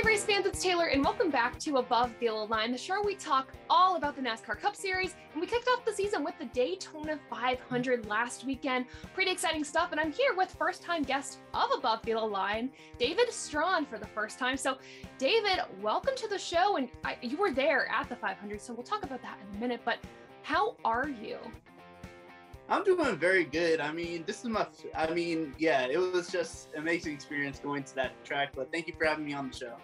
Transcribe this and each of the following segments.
Hey race fans, it's Taylor and welcome back to Above the Yellow Line, the show where we talk all about the NASCAR Cup Series, and we kicked off the season with the Daytona 500 last weekend. Pretty exciting stuff, and I'm here with first-time guest of Above the Yellow Line, David Strachan, for the first time. So David, welcome to the show, and you were there at the 500, so we'll talk about that in a minute, but how are you? I'm doing very good. It was just an amazing experience going to that track, but thank you for having me on the show.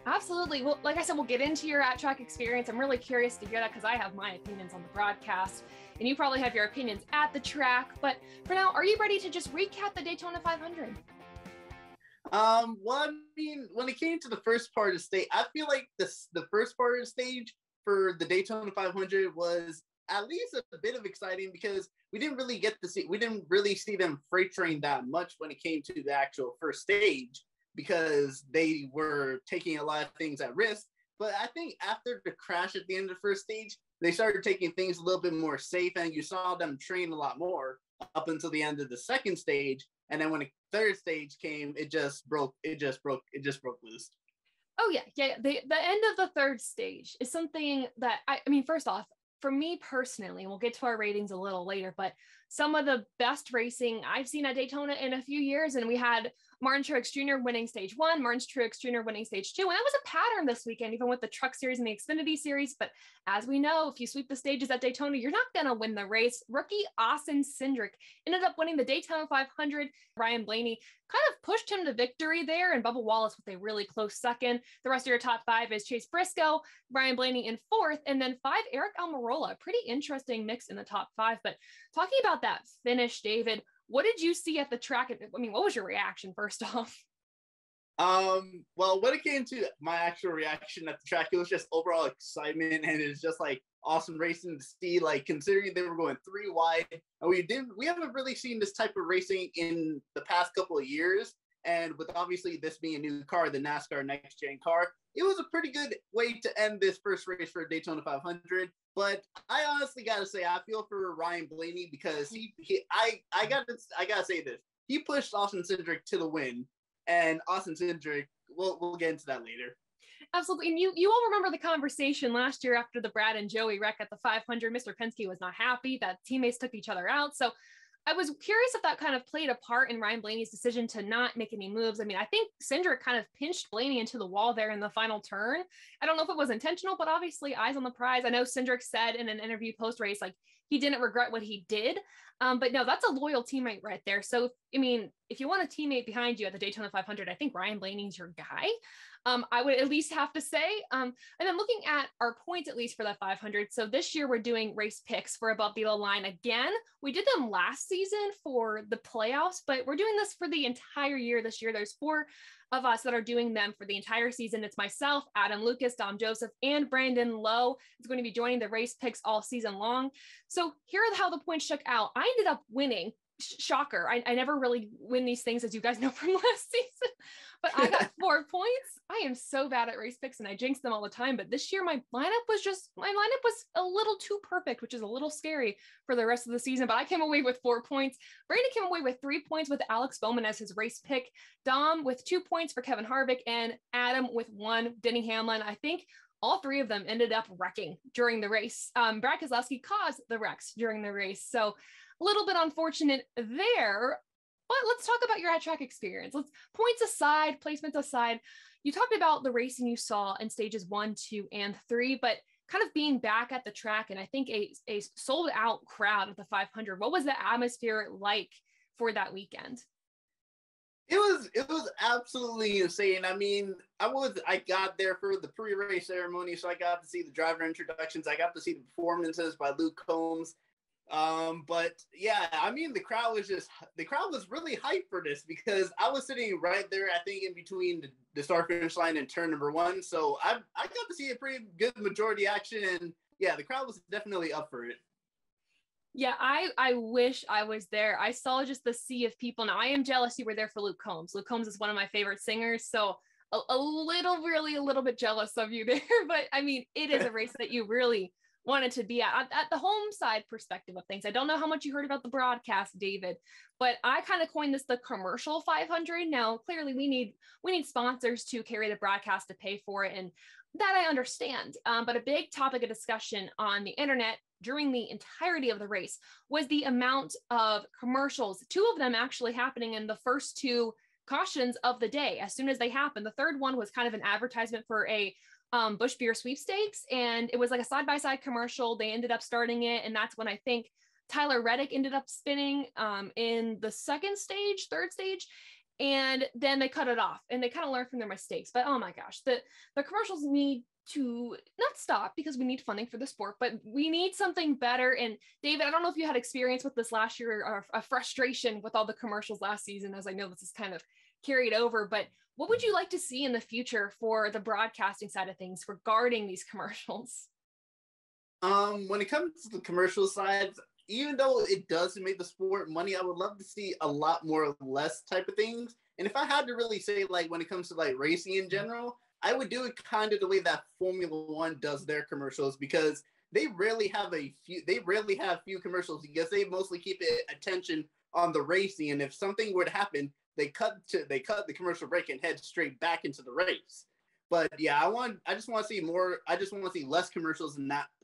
Absolutely. Well, like I said, we'll get into your at-track experience. I'm really curious to hear that because I have my opinions on the broadcast, and you probably have your opinions at the track. But for now, are you ready to just recap the Daytona 500? When it came to the first part of the stage, I feel like the first part of the stage for the Daytona 500 was at least a bit of exciting because we didn't really see them freight train that much when it came to the actual first stage because they were taking a lot of things at risk. But I think after the crash at the end of the first stage, they started taking things a little bit more safe, and you saw them train a lot more up until the end of the second stage. And then when the third stage came, it just broke loose. Oh yeah. The end of the third stage is something that first off, for me personally, we'll get to our ratings a little later, but some of the best racing I've seen at Daytona in a few years. And we had Martin Truex Jr. winning stage 1, Martin Truex Jr. winning stage 2. And that was a pattern this weekend, even with the Truck Series and the Xfinity Series. But as we know, if you sweep the stages at Daytona, you're not going to win the race. Rookie Austin Cindric ended up winning the Daytona 500. Ryan Blaney kind of pushed him to victory there, and Bubba Wallace with a really close second. The rest of your top 5 is Chase Briscoe, Ryan Blaney in 4th, and then 5, Eric Almirola. Pretty interesting mix in the top 5. But talking about that finish, David, what did you see at the track? What was your reaction first off? Well, when it came to my actual reaction at the track, it was just overall excitement, and it's just like awesome racing to see, like considering they were going 3 wide, and we haven't really seen this type of racing in the past couple of years. And with obviously this being a new car, the NASCAR Next Gen car, it was a pretty good way to end this first race for Daytona 500. But I honestly gotta say, I feel for Ryan Blaney because I gotta say this. He pushed Austin Cindric to the win, and Austin Cindric, we'll get into that later. Absolutely. And you all remember the conversation last year after the Brad and Joey wreck at the 500. Mr. Penske was not happy that teammates took each other out. So I was curious if that kind of played a part in Ryan Blaney's decision to not make any moves. I think Cindric kind of pinched Blaney into the wall there in the final turn. I don't know if it was intentional, but obviously eyes on the prize. I know Cindric said in an interview post-race, like he didn't regret what he did. But no, that's a loyal teammate right there. So, if you want a teammate behind you at the Daytona 500, I think Ryan Blaney's your guy. I would at least have to say. And then looking at our points, at least for the 500. So this year we're doing race picks for Above the Yellow Line again. We did them last season for the playoffs, but we're doing this for the entire year this year. There's 4 of us that are doing them for the entire season. It's myself, Adam Lucas, Dom Joseph, and Brandon Lowe is going to be joining the race picks all season long. So here are how the points shook out. I ended up winning. Shocker. I never really win these things, as you guys know from last season, but I got 4 points. I am so bad at race picks and I jinx them all the time. But this year my lineup was a little too perfect, which is a little scary for the rest of the season. But I came away with 4 points. Brandon came away with 3 points with Alex Bowman as his race pick. Dom with 2 points for Kevin Harvick, and Adam with 1, Denny Hamlin. I think all 3 of them ended up wrecking during the race. Brad Keselowski caused the wrecks during the race. So a little bit unfortunate there, but let's talk about your at-track experience. Points aside, placements aside, you talked about the racing you saw in stages 1, 2, and 3, but kind of being back at the track and I think a sold out crowd at the 500. What was the atmosphere like for that weekend? It was absolutely insane. I got there for the pre-race ceremony, so I got to see the driver introductions. I got to see the performances by Luke Combs. But yeah, the crowd was really hyped for this because I was sitting right there, I think in between the start finish line and turn number 1. So I got to see a pretty good majority action, and yeah, the crowd was definitely up for it. Yeah, I wish I was there. I saw just the sea of people. Now I am jealous you were there for Luke Combs. Luke Combs is one of my favorite singers. So a little bit jealous of you there, but it is a race that you really wanted to be at the home side perspective of things. I don't know how much you heard about the broadcast, David, but I kind of coined this the commercial 500. Now, clearly we need sponsors to carry the broadcast to pay for it. And that I understand. But a big topic of discussion on the internet during the entirety of the race was the amount of commercials, 2 of them actually happening in the first 2 cautions of the day. As soon as they happened, the third one was kind of an advertisement for a Busch Beer sweepstakes. And it was like a side-by-side commercial. They ended up starting it. And that's when I think Tyler Reddick ended up spinning in the third stage. And then they cut it off and they kind of learned from their mistakes. But oh my gosh, the commercials need to not stop because we need funding for the sport, but we need something better. And David, I don't know if you had experience with this last year or a frustration with all the commercials last season, as I know this is kind of carried over, but what would you like to see in the future for the broadcasting side of things regarding these commercials? When it comes to the commercial side, even though it does make the sport money, I would love to see a lot more or less type of things. And if I had to really say, like, when it comes to like racing in general, I would do it kind of the way that Formula One does their commercials, because they rarely have few commercials, because they mostly keep attention on the racing. And if something were to happen, they cut the commercial break and head straight back into the race. But yeah, I just want to see more. I just want to see less commercials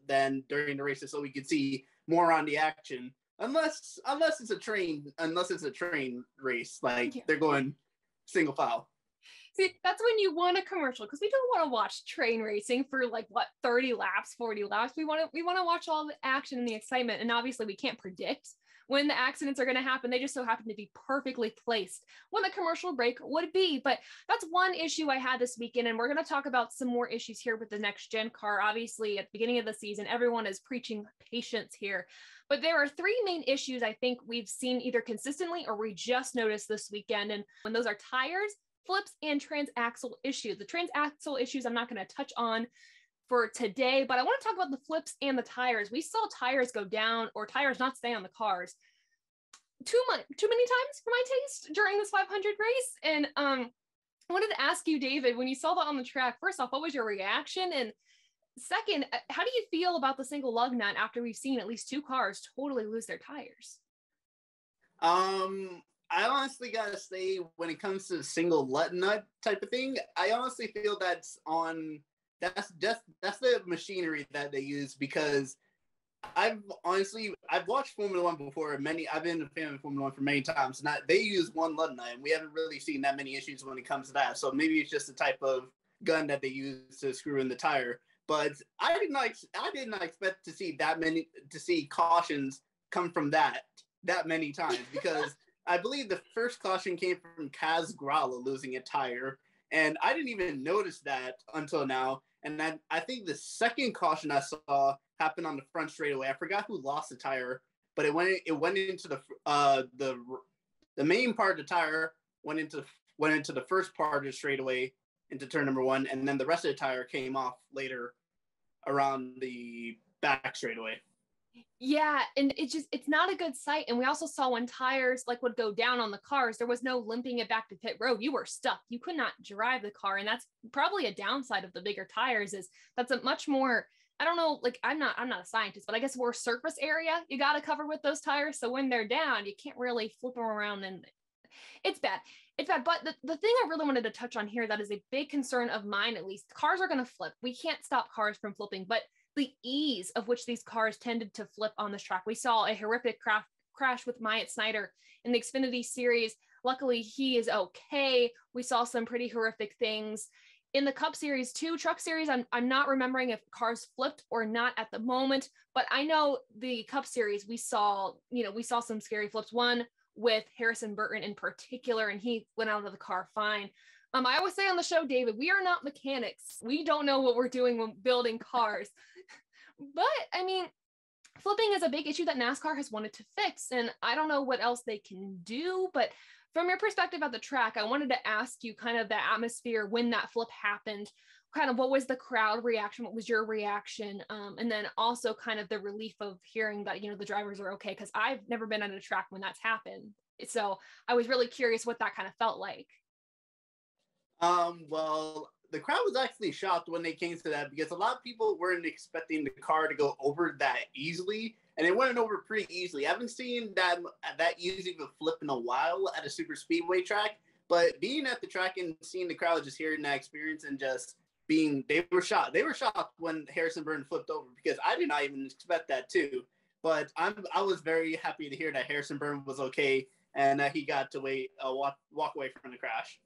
than during the races, so we can see more on the action. Unless it's a train race, like they're going single file. See, that's when you want a commercial, because we don't want to watch train racing for like 30 laps, 40 laps. We want to watch all the action and the excitement. And obviously we can't predict when the accidents are going to happen. They just so happen to be perfectly placed when the commercial break would be. But that's one issue I had this weekend. And we're going to talk about some more issues here with the next gen car. Obviously, at the beginning of the season, everyone is preaching patience here. But there are 3 main issues I think we've seen either consistently or we just noticed this weekend. And when those are tires, flips, and transaxle issues. The transaxle issues I'm not going to touch on for today, but I want to talk about the flips and the tires. We saw tires go down or tires not stay on the cars too many times for my taste during this 500 race. And I wanted to ask you, David, when you saw that on the track, first off, what was your reaction? And second, how do you feel about the single lug nut after we've seen at least 2 cars totally lose their tires? I honestly gotta say, when it comes to the single nut type of thing, I honestly feel that's the machinery that they use, because I've watched Formula One before. I've been a fan of Formula One for many times, and they use one lug nut, and we haven't really seen that many issues when it comes to that. So maybe it's just the type of gun that they use to screw in the tire. But I did not expect to see cautions come from that many times, because I believe the first caution came from Kaz Grala losing a tire, and I didn't even notice that until now. And I think the second caution I saw happened on the front straightaway. I forgot who lost the tire, but it went into the main part of the tire went into the first part of the straightaway into turn number 1, and then the rest of the tire came off later around the back straightaway. Yeah, and it's not a good sight. And we also saw when tires would go down on the cars, there was no limping it back to pit road. You were stuck. You could not drive the car. And that's probably a downside of the bigger tires, is that's a much more, I don't know, I'm not a scientist, but I guess more surface area you got to cover with those tires. So when they're down, you can't really flip them around, and it's bad. It's bad. But the thing I really wanted to touch on here that is a big concern of mine, at least, cars are going to flip. We can't stop cars from flipping, but the ease of which these cars tended to flip on this track. We saw a horrific crash with Myatt Snider in the Xfinity Series. Luckily, he is okay. We saw some pretty horrific things in the Cup Series too. Truck Series, I'm not remembering if cars flipped or not at the moment, but I know the Cup Series, we saw some scary flips. One with Harrison Burton in particular, and he went out of the car fine. I always say on the show, David, we are not mechanics. We don't know what we're doing when building cars. But I mean, flipping is a big issue that NASCAR has wanted to fix, and I don't know what else they can do. But from your perspective at the track, I wanted to ask you kind of the atmosphere when that flip happened. Kind of what was the crowd reaction? What was your reaction? And then also kind of the relief of hearing that, the drivers are okay, because I've never been on a track when that's happened. So I was really curious what that kind of felt like. Well, the crowd was actually shocked when they came to that because a lot of people weren't expecting the car to go over that easily, and it went over pretty easily. I haven't seen that easy of a flip in a while at a super speedway track, but being at the track and seeing the crowd just hearing that experience and just they were shocked. They were shocked when Harrison Burton flipped over because I did not even expect that too. But I was very happy to hear that Harrison Burton was okay and that he got to walk away from the crash.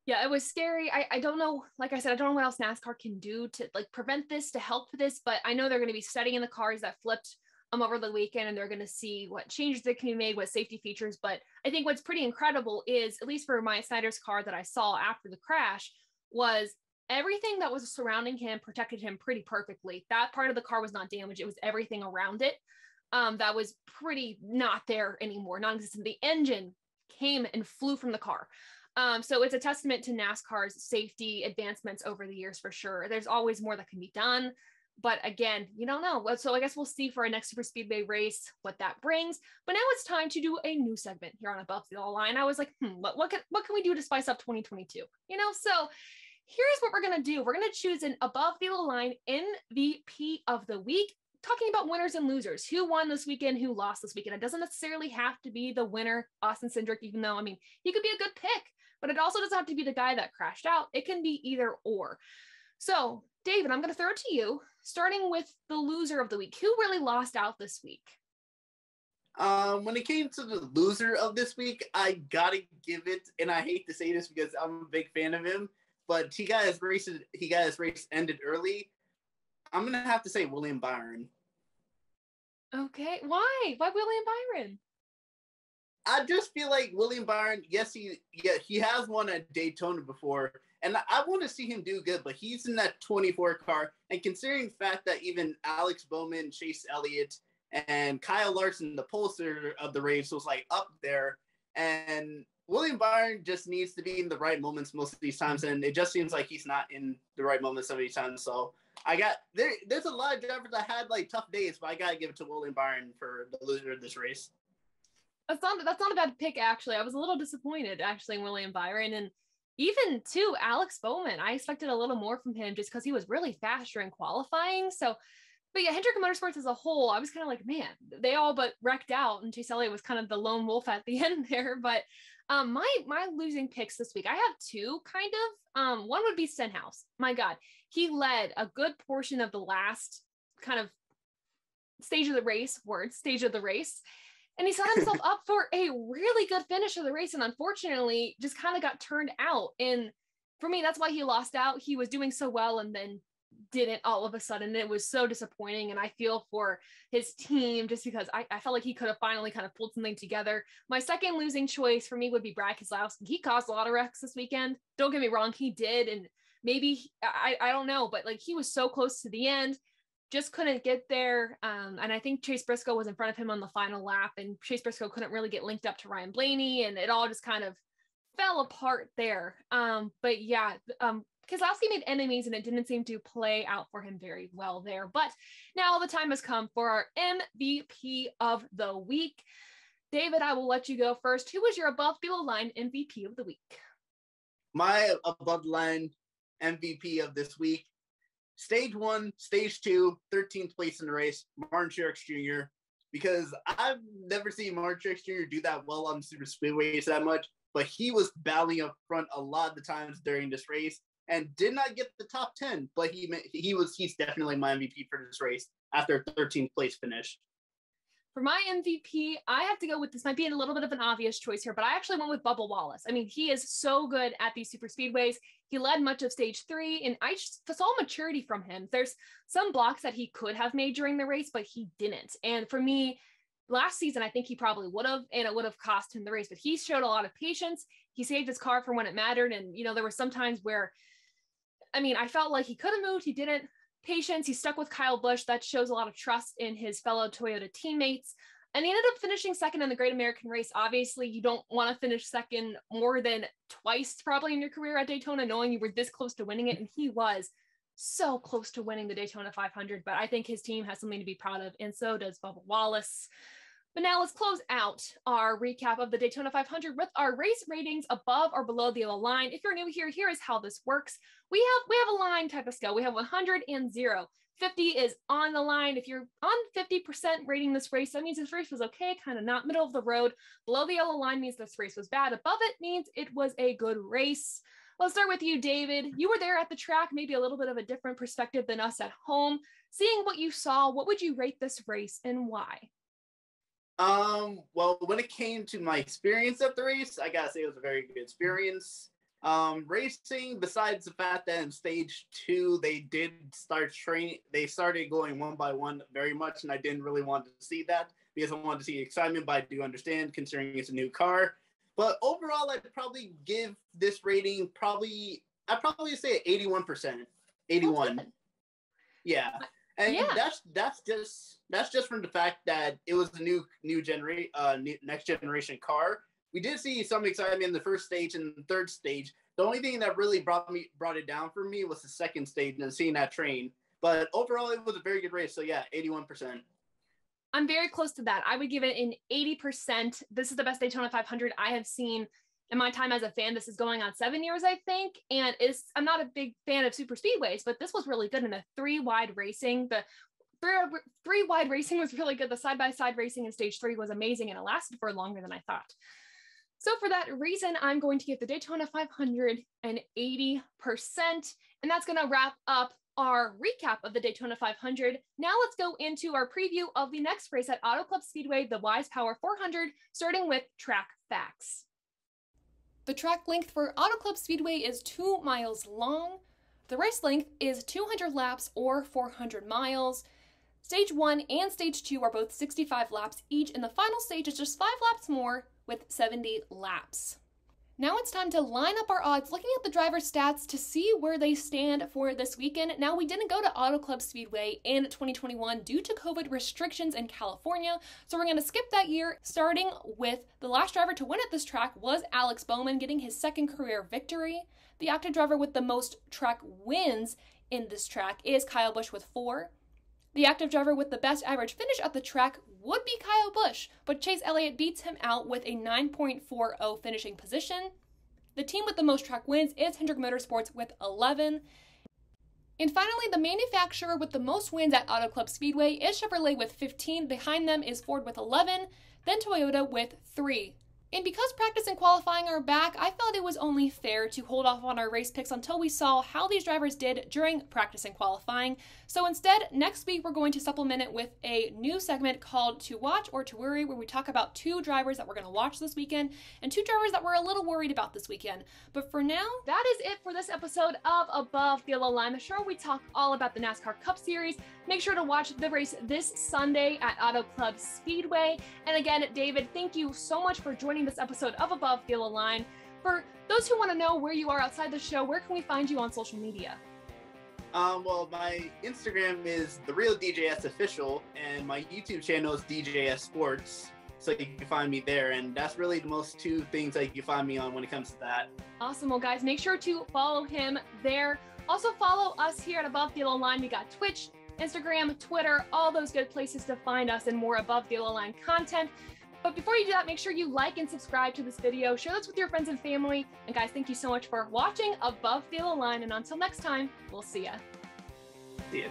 Yeah, it was scary. I don't know, like I said, I don't know what else NASCAR can do to like prevent this, to help this, but I know they're going to be studying the cars that flipped over the weekend, and they're going to see what changes that can be made, what safety features. But I think what's pretty incredible is, at least for Maya Snyder's car that I saw after the crash, was everything that was surrounding him protected him pretty perfectly. That part of the car was not damaged. It was everything around it that was pretty not there anymore, non-existent. The engine came and flew from the car. So it's a testament to NASCAR's safety advancements over the years for sure. There's always more that can be done. But again, you don't know. So I guess we'll see for our next Super Speedway race what that brings. But now it's time to do a new segment here on Above the Line. I was like, what can we do to spice up 2022? So here's what we're going to do. We're going to choose an Above the Line MVP of the week, talking about winners and losers, who won this weekend, who lost this weekend. It doesn't necessarily have to be the winner, Austin Cindric, even though, he could be a good pick, but it also doesn't have to be the guy that crashed out. It can be either or. So, David, I'm going to throw it to you, starting with the loser of the week. Who really lost out this week? When it came to the loser of this week, I gotta give it, and I hate to say this because I'm a big fan of him, but he got his race ended early. I'm gonna have to say William Byron. Okay, why? Why William Byron? I just feel like William Byron, yes, he has won at Daytona before, and I want to see him do good, but he's in that 24 car, and considering the fact that even Alex Bowman, Chase Elliott, and Kyle Larson, the pollster of the race, was like up there, and William Byron just needs to be in the right moments most of these times, and it just seems like he's not in the right moments some of these times. So there's a lot of drivers that had like tough days, but I gotta give it to William Byron for the loser of this race. That's not a bad pick, actually. I was a little disappointed, actually, in William Byron. And even, too, Alex Bowman. I expected a little more from him just because he was really fast during qualifying. So, but yeah, Hendrick Motorsports as a whole, I was kind of like, man, they all but wrecked out. And Chase Elliott was kind of the lone wolf at the end there. But my losing picks this week, I have two, kind of. One would be Stenhouse. My God, he led a good portion of the last kind of stage of the race. And he set himself up for a really good finish of the race, and unfortunately just kind of got turned out. And for me, that's why he lost out. He was doing so well and then didn't all of a sudden. It was so disappointing, and I feel for his team just because I felt like he could have finally kind of pulled something together. My second losing choice for me would be Brad Keselowski. He caused a lot of wrecks this weekend. Don't get me wrong, he did, and maybe, I don't know, but like he was so close to the end, just couldn't get there. And I think Chase Briscoe was in front of him on the final lap, and Chase Briscoe couldn't really get linked up to Ryan Blaney, and it all just kind of fell apart there. But yeah, Keselowski made enemies, and it didn't seem to play out for him very well there. But now the time has come for our MVP of the week. David, I will let you go first. Who was your above the line MVP of the week? My above the line MVP of this week, Stage 1, Stage 2, 13th place in the race, Martin Truex Jr., because I've never seen Martin Truex Jr. do that well on super speedways that much, but he was battling up front a lot of the times during this race and did not get the top 10, but he's definitely my MVP for this race after a 13th place finish. For my MVP, I have to go with, this might be a little bit of an obvious choice here, but I actually went with Bubba Wallace. He is so good at these super speedways. He led much of stage 3, and I just saw maturity from him. There's some blocks that he could have made during the race, but he didn't. And for me, last season, I think he probably would have, and it would have cost him the race, but he showed a lot of patience. He saved his car for when it mattered. And, there were some times where, I felt like he could have moved. He didn't. Patience. He stuck with Kyle Busch. That shows a lot of trust in his fellow Toyota teammates. And he ended up finishing second in the Great American Race. Obviously, you don't want to finish second more than twice probably in your career at Daytona, knowing you were this close to winning it. And he was so close to winning the Daytona 500. But I think his team has something to be proud of. And so does Bubba Wallace. But now let's close out our recap of the Daytona 500 with our race ratings above or below the yellow line. If you're new here, here is how this works. We have a line type of scale. We have 100 and 0. 50 is on the line. If you're on 50% rating this race, that means this race was okay, kind of not middle of the road. Below the yellow line means this race was bad. Above it means it was a good race. Let's start with you, David. You were there at the track, maybe a little bit of a different perspective than us at home. Seeing what you saw, what would you rate this race and why? Well, when it came to my experience at the race, I gotta say it was a very good experience. Racing, besides the fact that in stage 2 they did start training, they started going one by one very much, and I didn't really want to see that because I wanted to see excitement, but I do understand considering it's a new car. But overall, I'd probably give this rating I'd probably say 81%. 81. Yeah. And yeah, that's just from the fact that it was a new next generation car. We did see some excitement in the first stage and the third stage. The only thing that really brought it down for me was the second stage and seeing that train. But overall, it was a very good race. So yeah, 81%. I'm very close to that. I would give it an 80%. This is the best Daytona 500 I have seen in my time as a fan. This is going on 7 years, I think. And I'm not a big fan of super speedways, but this was really good in the 3-wide racing. The three-wide racing was really good. The side-by-side racing in stage 3 was amazing, and it lasted for longer than I thought. So for that reason, I'm going to give the Daytona 500 an 80%. And that's going to wrap up our recap of the Daytona 500. Now let's go into our preview of the next race at Auto Club Speedway, the Wise Power 400, starting with track facts. The track length for Auto Club Speedway is 2 miles long. The race length is 200 laps or 400 miles. Stage 1 and Stage 2 are both 65 laps each, and the final stage is just 5 laps more with 70 laps. Now it's time to line up our odds, looking at the driver's stats to see where they stand for this weekend. Now, we didn't go to Auto Club Speedway in 2021 due to COVID restrictions in California, so we're going to skip that year, starting with the last driver to win at this track was Alex Bowman, getting his 2nd career victory. The active driver with the most track wins in this track is Kyle Busch with 4. The active driver with the best average finish at the track would be Kyle Busch, but Chase Elliott beats him out with a 9.40 finishing position. The team with the most track wins is Hendrick Motorsports with 11. And finally, the manufacturer with the most wins at Auto Club Speedway is Chevrolet with 15. Behind them is Ford with 11, then Toyota with 3. And because practice and qualifying are back, I felt it was only fair to hold off on our race picks until we saw how these drivers did during practice and qualifying. So instead, next week we're going to supplement it with a new segment called To Watch or To Worry, where we talk about 2 drivers that we're going to watch this weekend and 2 drivers that we're a little worried about this weekend. But for now, that is it for this episode of Above the Yellow Line, the show where we talk all about the NASCAR Cup Series. Make sure to watch the race this Sunday at Auto Club Speedway. And again, David, thank you so much for joining this episode of Above the Yellow Line. For those who want to know where you are outside the show, where can we find you on social media? Well, my Instagram is The Real DJS Official, and my YouTube channel is DJS Sports. So you can find me there, and that's really the most 2 things that you can find me on when it comes to that. Awesome. Well, guys, make sure to follow him there. Also, follow us here at Above the Yellow Line. We got Twitch, Instagram, Twitter, all those good places to find us and more Above the Yellow Line content. But before you do that, make sure you like and subscribe to this video. Share this with your friends and family. And guys, thank you so much for watching Above the Yellow Line. And until next time, we'll see ya. See ya.